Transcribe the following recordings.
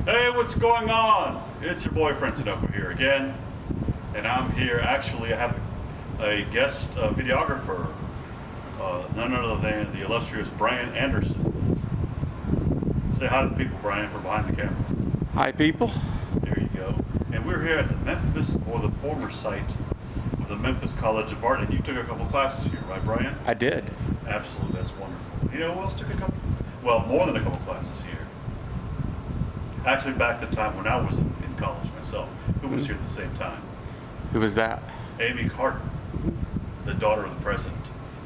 Hey, what's going on? It's your boy Frenton over here again, and I'm here. Actually, I have a guest videographer, none other than the illustrious Brian Anderson. Say hi to the people, Brian, from behind the camera. Hi, people. There you go. And we're here at the Memphis, or the former site of the Memphis College of Art, and you took a couple classes here, right, Brian? I did. Absolutely, that's wonderful. You know who else took a couple? Well, more than a couple classes here. Actually, back the time when I was in college myself, who was here at the same time? Who was that? Amy Carter, the daughter of the president.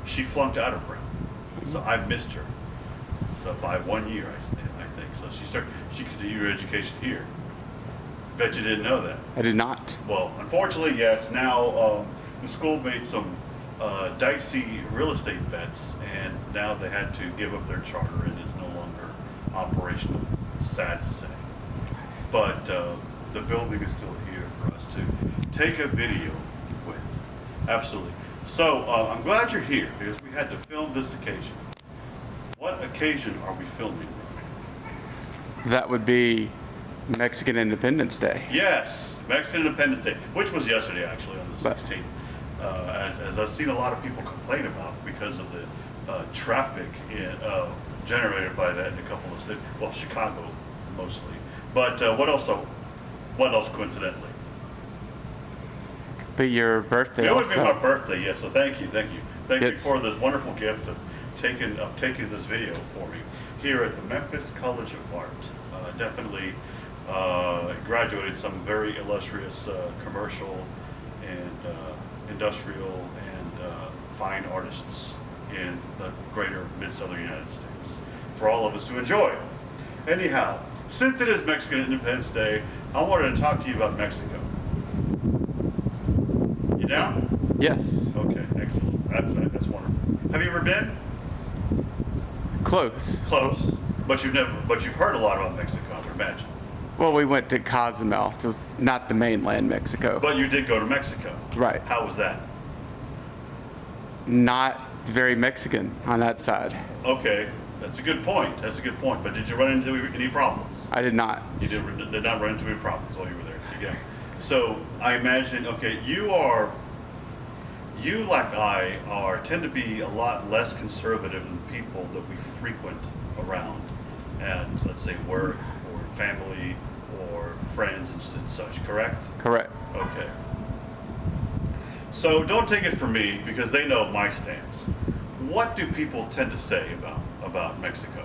She flunked out of Brown, so I missed her. So by 1 year, I think. So she continued her education here. Bet you didn't know that. I did not. Well, unfortunately, yes. Now the school made some dicey real estate bets, and now they had to give up their charter and is no longer operational. Sad to say. But the building is still here for us to take a video with. Absolutely. So I'm glad you're here because we had to film this occasion. What occasion are we filming? That would be Mexican Independence Day. Yes, Mexican Independence Day, which was yesterday actually on the 16th. As I've seen a lot of people complain about because of the traffic generated by that in a couple of cities. Well, Chicago mostly. But what else coincidentally? Be your birthday It would also. be my birthday, yes, so thank you. Thank you It's- for this wonderful gift of taking this video for me here at the Memphis College of Art. Definitely graduated some very illustrious commercial and industrial and fine artists in the greater mid-southern United States for all of us to enjoy. Anyhow, since it is Mexican Independence Day, I wanted to talk to you about Mexico. You down? Yes. Okay, excellent. That's wonderful. Have you ever been? Close. Close, but you've heard a lot about Mexico, I would imagine. Well, we went to Cozumel, so not the mainland Mexico. But you did go to Mexico. Right. How was that? Not very Mexican on that side. Okay, that's a good point. But did you run into any problems? I did not. You did not run into any problems while you were there. Again. So I imagine, okay, you like I tend to be a lot less conservative than people that we frequent around at, let's say, work or family or friends and such, correct? Correct. Okay. So don't take it from me because they know my stance. What do people tend to say about Mexico?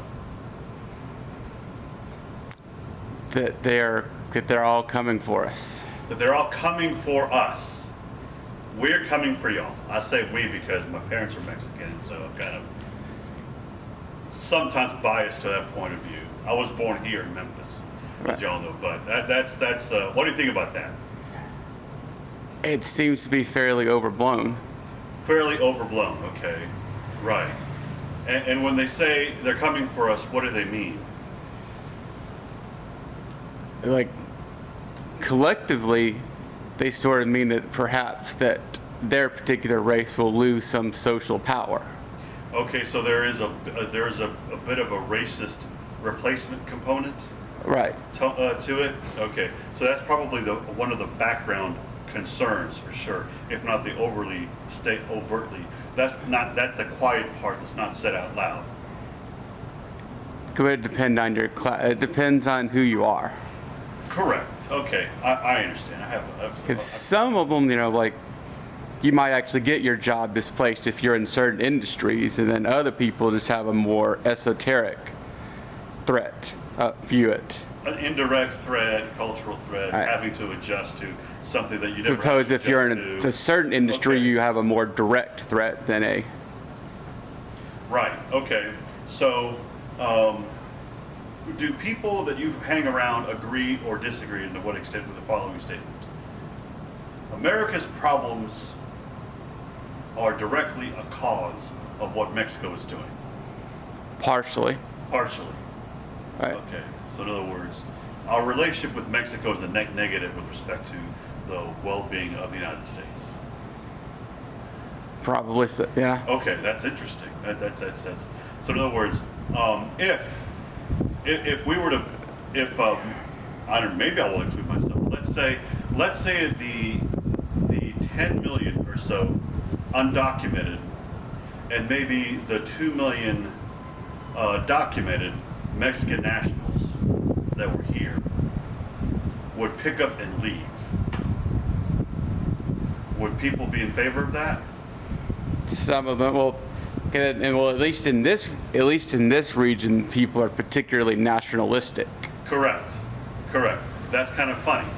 That they're all coming for us. That they're all coming for us. We're coming for y'all. I say we because my parents are Mexican, so I'm kind of sometimes biased to that point of view. I was born here in Memphis, as y'all know, but that's what do you think about that? It seems to be fairly overblown. Fairly overblown, okay. Right. And when they say they're coming for us, what do they mean? Like, collectively, they sort of mean that perhaps that their particular race will lose some social power. Okay, so there is a bit of a racist replacement component Right. to it. Okay, so that's probably one of the background concerns for sure, if not the overtly. That's the quiet part that's not said out loud. It would depend on your class. It depends on who you are. Correct. Okay, I understand. I have Because some of them, like, you might actually get your job displaced if you're in certain industries, and then other people just have a more esoteric threat view it. an indirect threat, cultural threat, Right. having to adjust to something that you never Suppose had to if you're in adjust a to. certain industry, Okay. you have a more direct threat than a. Right, okay. So, do people that you hang around agree or disagree, and to what extent, with the following statement? America's problems are directly a cause of what Mexico is doing. Partially. Partially. Right. Okay, so in other words, our relationship with Mexico is a net negative with respect to the well-being of the United States. Probably, so, yeah. Okay, that's interesting. That's so in other words, if we were to, if I don't. Maybe I will include myself. Let's say the 10 million or so undocumented, and maybe the 2 million documented Mexican nationals that were here would pick up and leave. Would people be in favor of that? Some of them, well, and well, at least in this region, people are particularly nationalistic. Correct. That's kind of funny.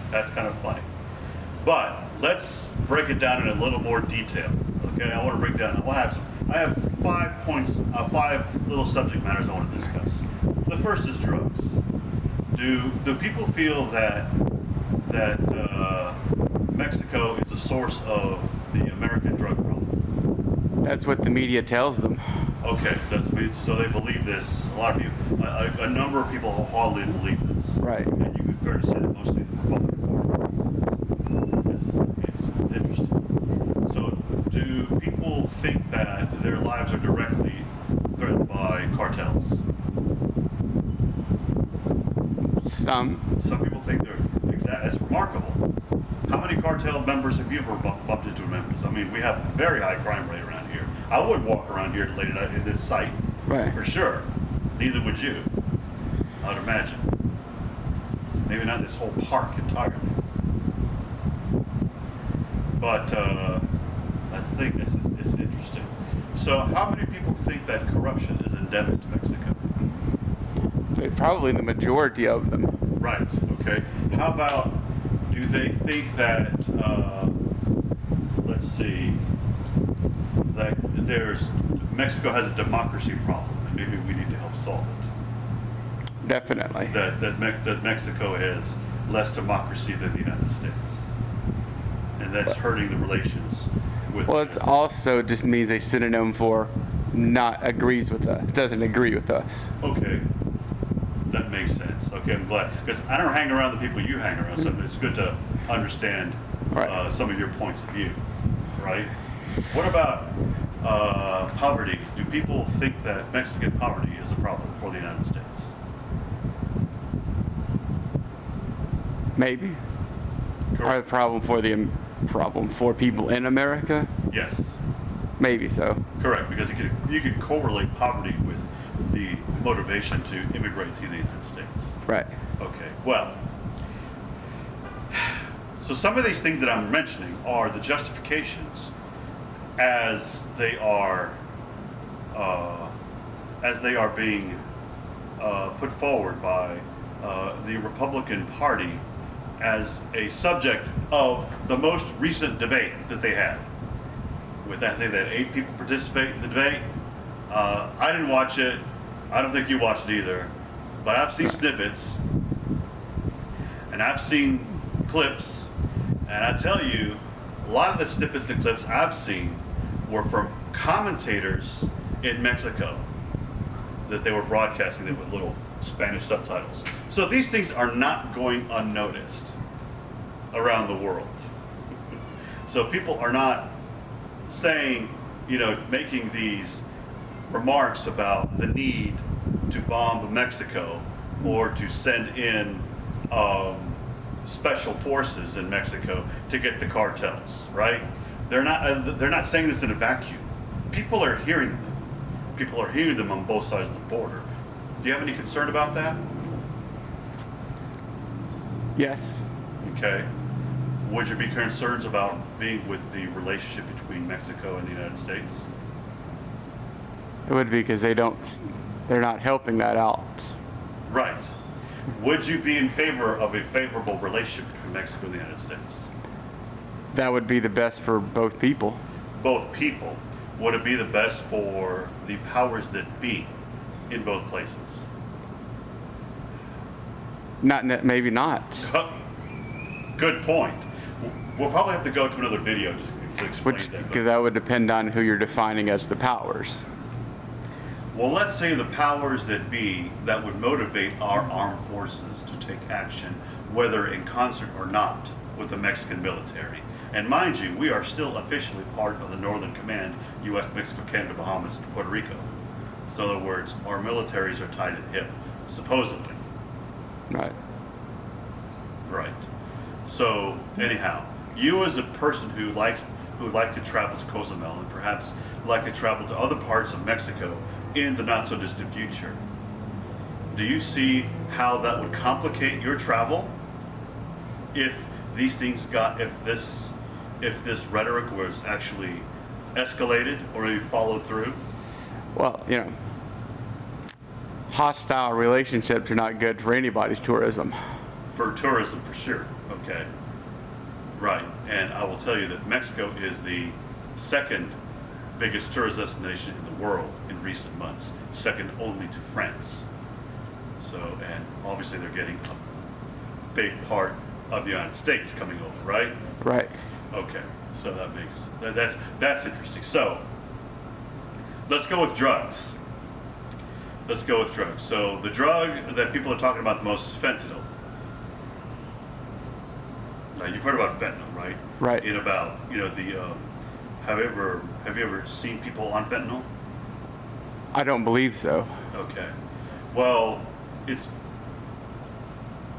But let's break it down in a little more detail. Okay, I want to break down. I have 5 points, 5 little subject matters I want to discuss. The first is drugs. Do people feel that Mexico is a source of the American drug problem? That's what the media tells them. Okay, so they believe this. A lot of people, a number of people wholeheartedly believe this. Right. And you could fair to say that mostly the Republican Party. This is the case. Interesting. So, do people think that their lives are directly threatened by cartels? Some. Some people think they're exact. That's remarkable. How many cartel members have you ever bumped into in Memphis? I mean, we have a very high crime rate around here. I wouldn't walk around here late at night in this site, Right. for sure. Neither would you, I would imagine. Maybe not this whole park entirely. But that's the thing. It's interesting. So, how many people think that corruption is endemic to Mexico? Probably the majority of them. Right. Okay. How about, do they think that, let's see, that Mexico has a democracy problem, and maybe we need to help solve it? Definitely. That Mexico has less democracy than the United States, and that's hurting the relations with. Well, it's also just means a synonym for doesn't agree with us. Okay. That makes sense. Okay, I'm glad, because I don't hang around the people you hang around, so it's good to understand Right. some of your points of view, right? What about poverty? Do people think that Mexican poverty is a problem for the United States? Maybe. Or a Correct. problem for people in America? Yes, Maybe so. correct, because you could correlate poverty with the motivation to immigrate to the United States. Right. Okay, well, so some of these things that I'm mentioning are the justifications as they are being put forward by the Republican Party as a subject of the most recent debate that they had. With that, they had 8 people participate in the debate. I didn't watch it. I don't think you watched it either. But I've seen snippets, and I've seen clips, and I tell you, a lot of the snippets and clips I've seen were from commentators in Mexico that they were broadcasting them with little Spanish subtitles. So these things are not going unnoticed around the world. So people are not saying, making these remarks about the need to bomb Mexico or to send in special forces in Mexico to get the cartels, right? They're not saying this in a vacuum. People are hearing them. People are hearing them on both sides of the border. Do you have any concern about that? Yes. Okay. Would you be concerned about being with the relationship between Mexico and the United States? It would be because they're not helping that out. Right. Would you be in favor of a favorable relationship between Mexico and the United States? That would be the best for both people. Both people. Would it be the best for the powers that be in both places? Maybe not. Good point. We'll probably have to go to another video to explain that. Because that would depend on who you're defining as the powers. Well, let's say the powers that be that would motivate our armed forces to take action, whether in concert or not, with the Mexican military. And mind you, we are still officially part of the Northern Command, U.S., Mexico, Canada, Bahamas, and Puerto Rico. So in other words, our militaries are tied at the hip, supposedly. Right. So anyhow, you as a person who would like to travel to Cozumel and perhaps like to travel to other parts of Mexico in the not so distant future, do you see how that would complicate your travel if these things if this rhetoric was actually escalated or maybe followed through? Well, hostile relationships are not good for anybody's tourism. For tourism, for sure. Okay. Right. And I will tell you that Mexico is the second biggest tourist destination in the world in recent months, second only to France. So, and obviously they're getting a big part of the United States coming over, right? Right. Okay. So that's interesting. So, let's go with drugs. So the drug that people are talking about the most is fentanyl. Now, you've heard about fentanyl, right? Right. In about the have you ever seen people on fentanyl? I don't believe so. Okay. Well, it's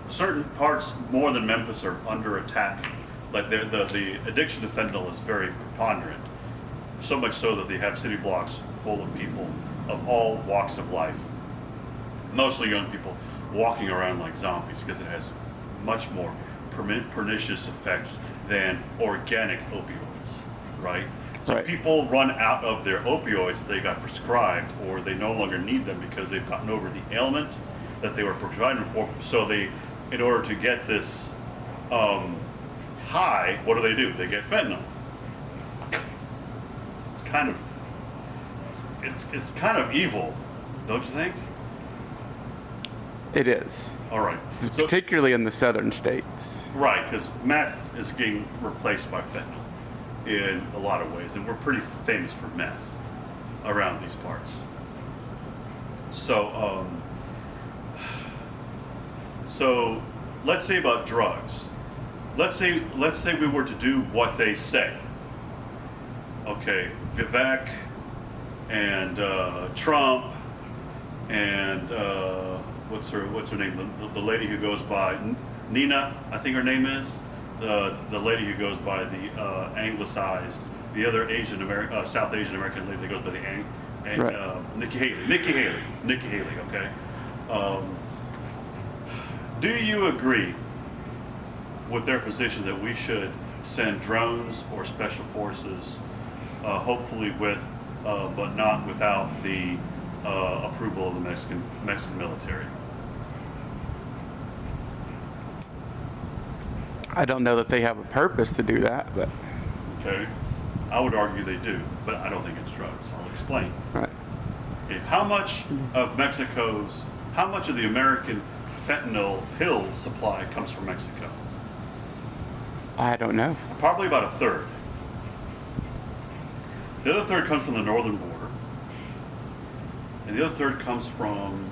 certain parts more than Memphis are under attack. Like the addiction to fentanyl is very preponderant. So much so that they have city blocks full of people of all walks of life, mostly young people, walking around like zombies because it has much more pernicious effects than organic opioids, right? So Right. people run out of their opioids that they got prescribed, or they no longer need them because they've gotten over the ailment that they were prescribed for. So in order to get this high, what do? They get fentanyl. It's kind of evil, don't you think? It is. All right. So, Particularly in the southern states. right, because meth is getting replaced by fentanyl in a lot of ways, and we're pretty famous for meth around these parts. So, so let's say about drugs. Let's say we were to do what they say. Okay, Vivek and Trump and what's her name? The lady who goes by Nina, I think her name is. The lady who goes by the anglicized, the other South Asian American lady that goes by the Right. Nikki Haley. Okay. Do you agree with their position that we should send drones or special forces, hopefully with, but not without the approval of the Mexican military? I don't know that they have a purpose to do that, but Okay, I would argue they do, but I don't think it's drugs. I'll explain. right. Okay, how much of the American fentanyl pill supply comes from Mexico? I don't know. Probably about a third. The other third comes from the northern border, and the other third comes from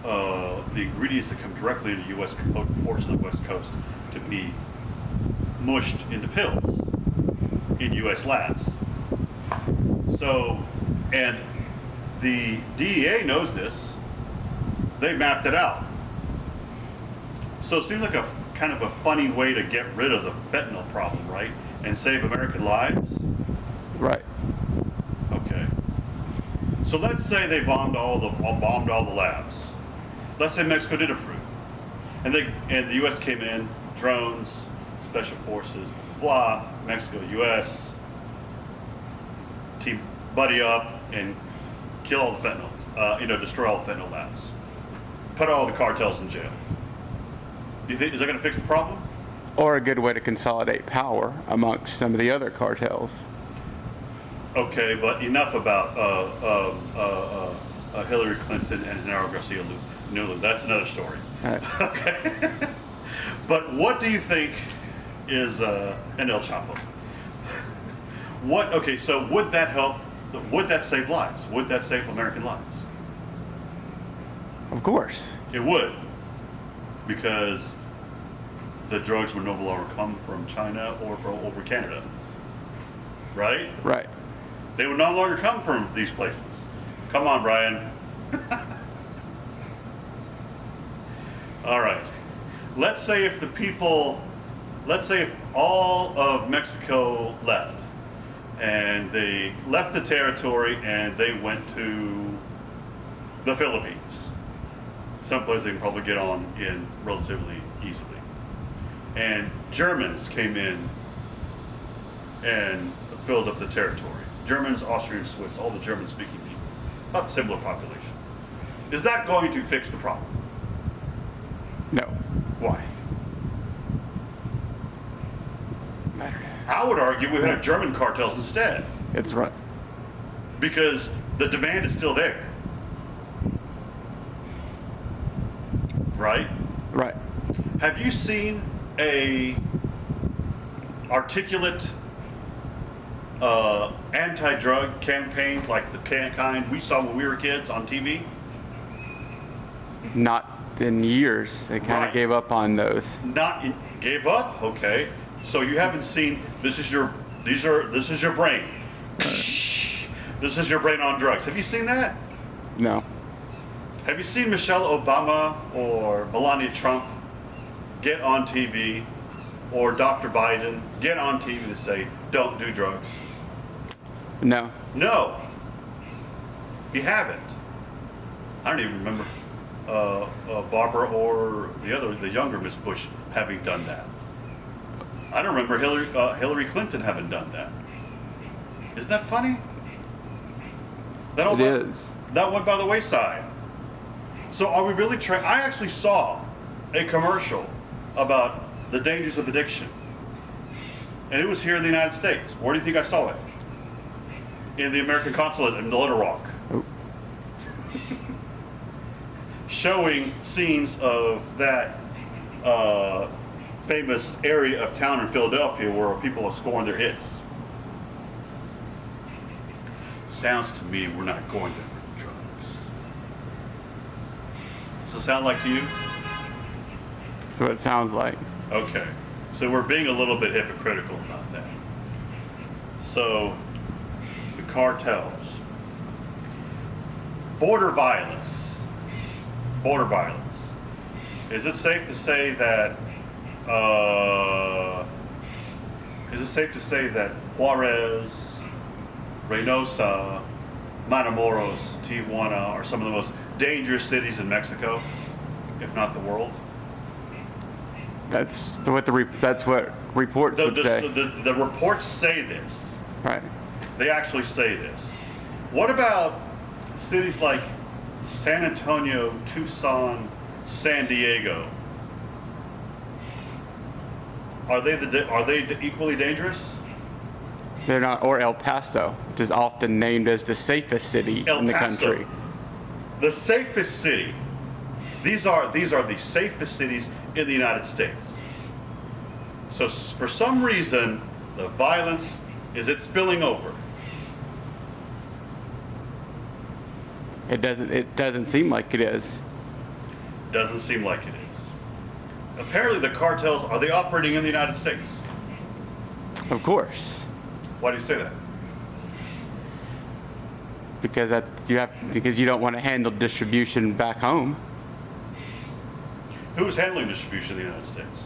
the ingredients that come directly into U.S. ports of the West Coast to be mushed into pills in U.S. labs. So, and the DEA knows this. They mapped it out. So it seems like a kind of a funny way to get rid of the fentanyl problem, right? And save American lives? Right. Okay. So let's say they bombed all the labs. Let's say Mexico did approve. And the US came in, drones, special forces, blah, Mexico, US, team buddy up and kill all the fentanyl, destroy all the fentanyl labs. Put all the cartels in jail. Do you think, is that going to fix the problem? Or a good way to consolidate power amongst some of the other cartels. Okay, but enough about Hillary Clinton and Genaro Garcia Luna. That's another story. Right. Okay. But what do you think is an El Chapo? Okay, so would that help? Would that save lives? Would that save American lives? Of course. It would, because the drugs would no longer come from China or from over Canada, right? Right. They would no longer come from these places. Come on, Brian. All right. Let's say if the people let's say if all of Mexico left, and they left the territory and they went to the Philippines, someplace they can probably get on in relatively easily, and Germans came in and filled up the territory. Germans, Austrians, Swiss, all the German-speaking people, about the similar population. Is that going to fix the problem? No. Why? I would argue we would have German cartels instead, It's right. because the demand is still there. Right? Right. Have you seen a articulate anti-drug campaign like the kind we saw when we were kids on TV? Not in years. They kind of Right. gave up on those. Gave up? Okay. So you haven't seen this is your brain. This is your brain on drugs. Have you seen that? No. Have you seen Michelle Obama or Melania Trump get on TV, or Dr. Biden get on TV to say, don't do drugs? No. No. You haven't. I don't even remember Barbara or the younger Miss Bush having done that. I don't remember Hillary Clinton having done that. Isn't that funny? It is. That went by the wayside. So are we really trying? I actually saw a commercial about the dangers of addiction. And it was here in the United States. Where do you think I saw it? In the American consulate in Little Rock. Oh. Showing scenes of that famous area of town in Philadelphia where people are scoring their hits. Sounds to me we're not going there for the drugs. Does it sound like to you? That's what it sounds like. Okay. So we're being a little bit hypocritical about that. So, the cartels. Border violence. Border violence. Is it safe to say that Juarez, Reynosa, Matamoros, Tijuana are some of the most dangerous cities in Mexico, if not the world? That's what reports would say. The reports say this. Right. They actually say this. What about cities like San Antonio, Tucson, San Diego? Are they equally dangerous? They're not, or El Paso, which is often named as the safest city in the country. The safest city. These are the safest cities in the United States. So for some reason, the violence is spilling over. It doesn't seem like it is. Doesn't seem like it is. Apparently, the cartels are they operating in the United States? Of course. Why do you say that? Because you don't want to handle distribution back home. Who's handling distribution in the United States?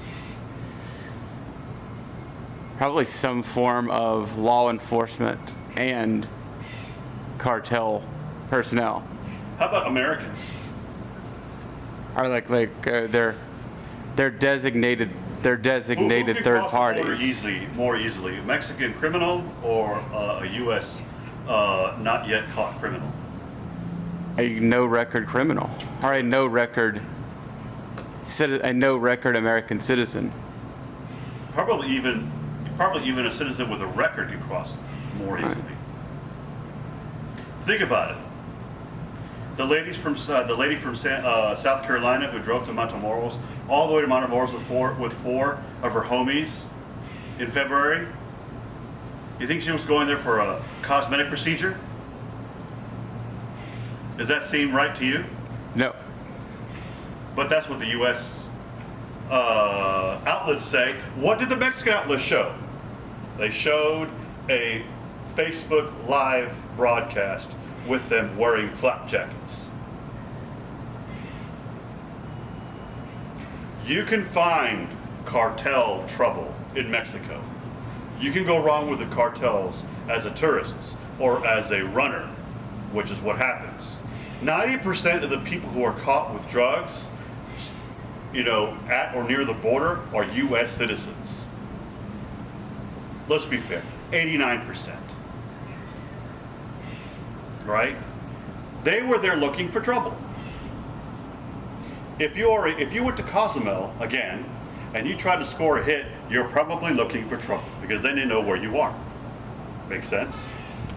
Probably some form of law enforcement and cartel personnel. How about Americans? Are they're designated Who third could cross the border parties. more easily, a Mexican criminal or a U.S. Not yet caught criminal? A no record criminal or a no record American citizen. Probably even a citizen with a record can cross more easily. Think about it. The lady from South Carolina who drove to Matamoros, all the way to Matamoros with four of her homies in February. You think she was going there for a cosmetic procedure? Does that seem right to you? No. But that's what the U.S. Outlets say. What did the Mexican outlets show? They showed a Facebook Live broadcast with them wearing flak jackets. You can find cartel trouble in Mexico. You can go wrong with the cartels as a tourist or as a runner, which is what happens. 90% of the people who are caught with drugs, at or near the border are U.S. citizens. Let's be fair, 89%. Right? They were there looking for trouble. If you went to Cozumel again and you tried to score a hit, you're probably looking for trouble because then they know where you are. Make sense?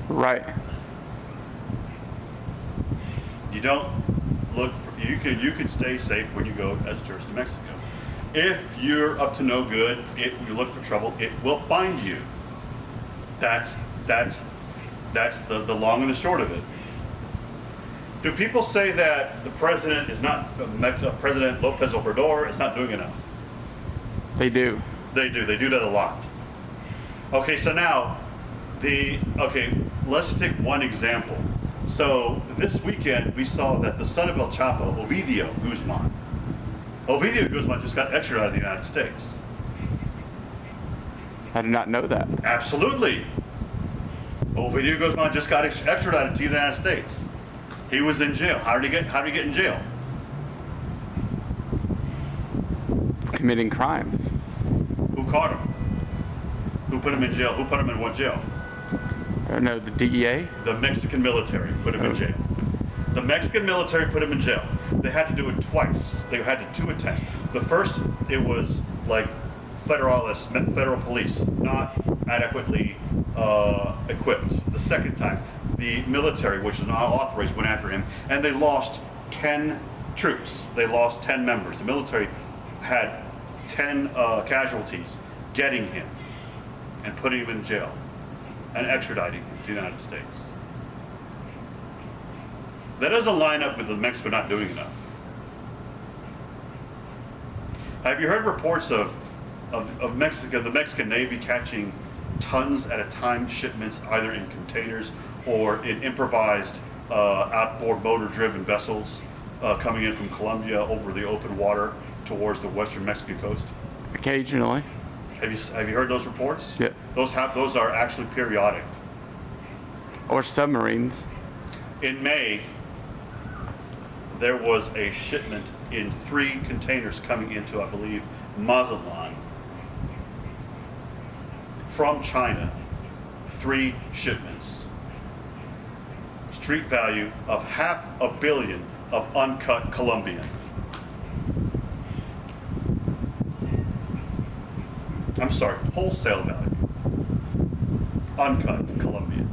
Right. You don't look for, you can stay safe when you go as a tourist to Mexico. If you're up to no good, you look for trouble, it will find you. That's the long and the short of it. Do people say that the president is not, President Lopez Obrador is not doing enough? They do. They do that a lot. Okay, so now, let's take one example. So this weekend we saw that the son of El Chapo, Ovidio Guzman just got extradited out of the United States. I did not know that. Absolutely. Ovidio Guzman just got extradited to the United States. He was in jail. How did he get in jail? Committing crimes. Who caught him? Who put him in jail? Who put him in what jail? No, the DEA? The Mexican military put him in jail. The Mexican military put him in jail. They had to do it twice. They had to two attempts. The first, it was like federal police, not adequately equipped. The second time, the military, which is not authorized, went after him, and they lost 10 troops. They lost 10 members. The military had 10 casualties getting him and putting him in jail and extraditing him to the United States. That doesn't line up with Mexico not doing enough. Have you heard reports of Mexico, the Mexican Navy catching tons at a time shipments either in containers or in improvised outboard motor-driven vessels coming in from Colombia over the open water towards the western Mexican coast? Occasionally. Have you heard those reports? Yeah. Those are actually periodic. Or submarines. In May, there was a shipment in 3 containers coming into, I believe, Mazatlan from China. 3 shipments. Street value of $500 million of uncut Colombian. I'm sorry, wholesale value. Uncut Colombian.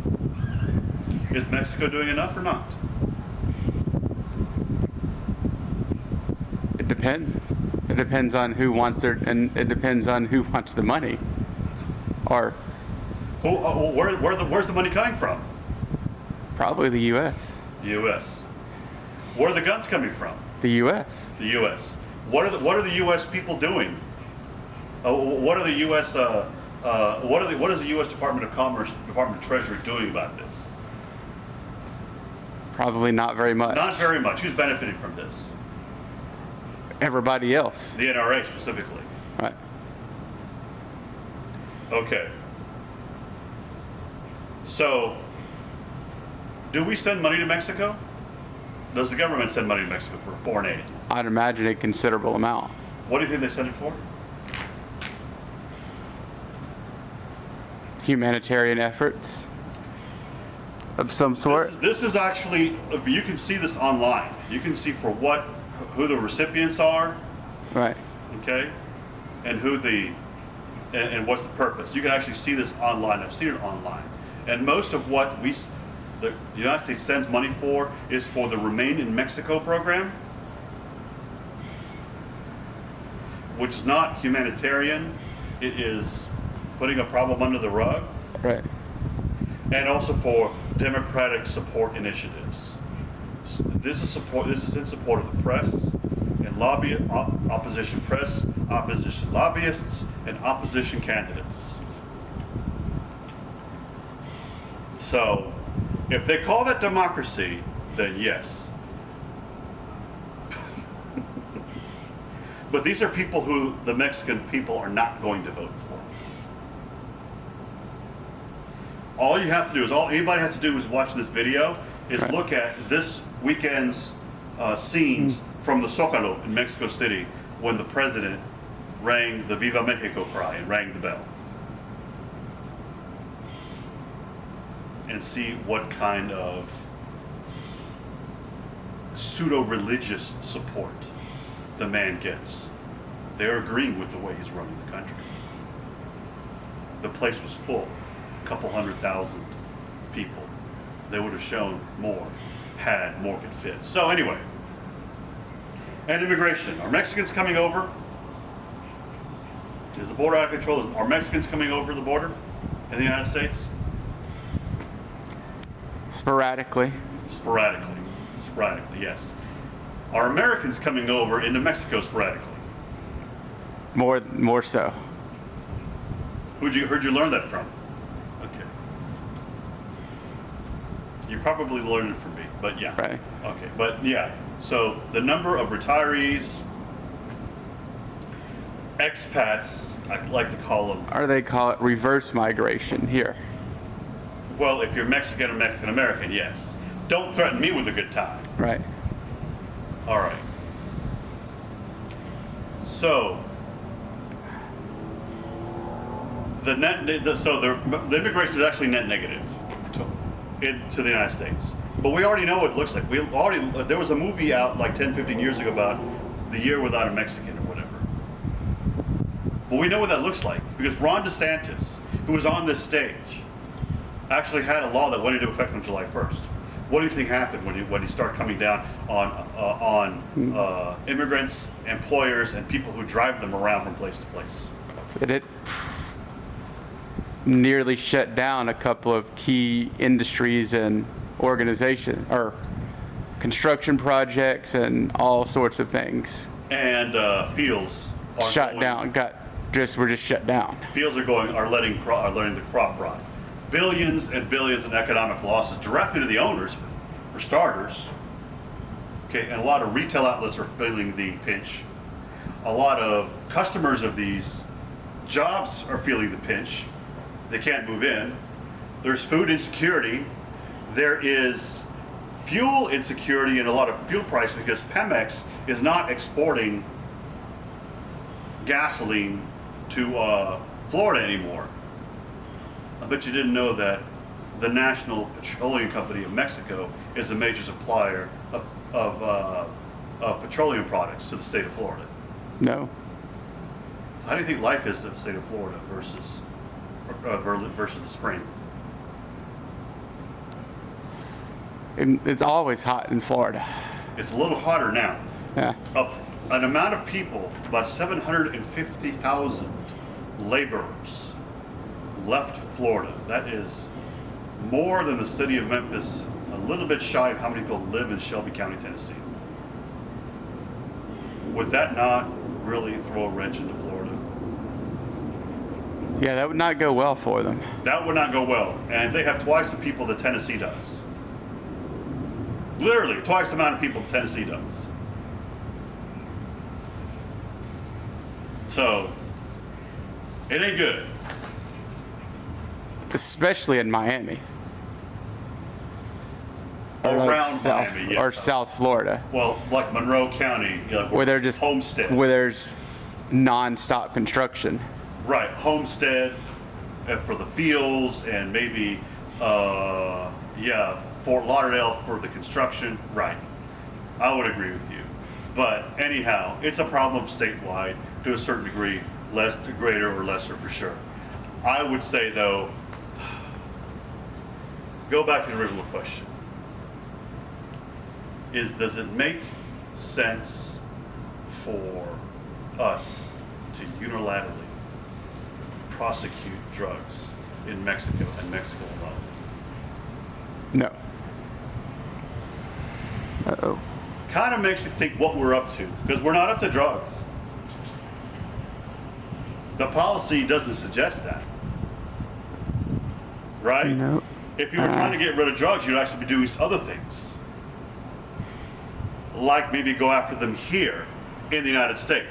Is Mexico doing enough or not? It depends. It depends on who wants and it depends on who wants the money. Or where's the money coming from? probably the U.S. The U.S. Where are the guns coming from? The U.S. The U.S. What are the U.S. people doing? What are the U.S. What is the U.S. Department of Commerce, Department of Treasury doing about this? Probably not very much. Not very much. Who's benefiting from this? Everybody else. The NRA specifically. Right. Okay. So, do we send money to Mexico? Does the government send money to Mexico for foreign aid? I'd imagine a considerable amount. What do you think they send it for? Humanitarian efforts of some sort. This is actually, you can see this online. You can see who the recipients are, Right. okay, and and what's the purpose. You can actually see this online. I've seen it online. And most of what the United States sends money for is for the Remain in Mexico program, which is not humanitarian. It is putting a problem under the rug. Right. And also for democratic support initiatives. This is in support of the press and opposition press, opposition lobbyists, and opposition candidates. So, if they call that democracy, then yes. But these are people who the Mexican people are not going to vote for. All you have to do is, all anybody has to do is watch this video, is Right. look at this weekend's scenes from the Zócalo in Mexico City when the president rang the Viva Mexico cry and rang the bell. And see what kind of pseudo-religious support the man gets. They're agreeing with the way he's running the country. The place was full, a couple 100,000 people. They would have shown more had more could fit. So anyway, and immigration. Are Mexicans coming over? Is the border out of control? Are Mexicans coming over the border in the United States? Sporadically. Sporadically, yes. Are Americans coming over into Mexico sporadically? More so. Who'd you learn that from? Okay. You probably learned it from me, but yeah. Right. Okay, but yeah. So the number of retirees, expats, I like to call them. Or they call it reverse migration here. Well, if you're Mexican or Mexican American, yes. Don't threaten me with a good time. Right. All right. So the immigration is actually net negative to the United States. But we already know what it looks like. There was a movie out like 10, 15 years ago about the year without a Mexican or whatever. Well, we know what that looks like because Ron DeSantis, who was on this stage, actually had a law that went into effect on July 1st. What do you think happened when he started coming down on immigrants, employers, and people who drive them around from place to place? It nearly shut down a couple of key industries and organizations, or construction projects and all sorts of things. And fields are Shut down. Were just shut down. Fields are letting the crop rot. Billions and billions in economic losses directly to the owners, for starters. Okay, and a lot of retail outlets are feeling the pinch. A lot of customers of these jobs are feeling the pinch. They can't move in. There's food insecurity. There is fuel insecurity and a lot of fuel price because Pemex is not exporting gasoline to Florida anymore. I bet you didn't know that the National Petroleum Company of Mexico is a major supplier of petroleum products to the state of Florida. No. So how do you think life is in the state of Florida versus the spring? It's always hot in Florida. It's a little hotter now. Yeah. An amount of people, about 750,000 laborers left Florida. That is more than the city of Memphis, a little bit shy of how many people live in Shelby County, Tennessee. Would that not really throw a wrench into Florida? Yeah, that would not go well for them. That would not go well. And they have twice the people that Tennessee does. Literally, twice the amount of people Tennessee does. So, it ain't good. Especially in Miami. Around Miami, yes. Or South Florida. Well, like Monroe County, Where they're just Homestead. Where there's non-stop construction. Right, Homestead for the fields and maybe, Fort Lauderdale for the construction. Right, I would agree with you. But anyhow, it's a problem statewide to a certain degree, greater or lesser for sure. I would say though, go back to the original question. Does it make sense for us to unilaterally prosecute drugs in Mexico and Mexico alone? No. Uh-oh. Kind of makes you think what we're up to, because we're not up to drugs. The policy doesn't suggest that. Right? No. If you were trying to get rid of drugs, you'd actually be doing other things. Like maybe go after them here in the United States.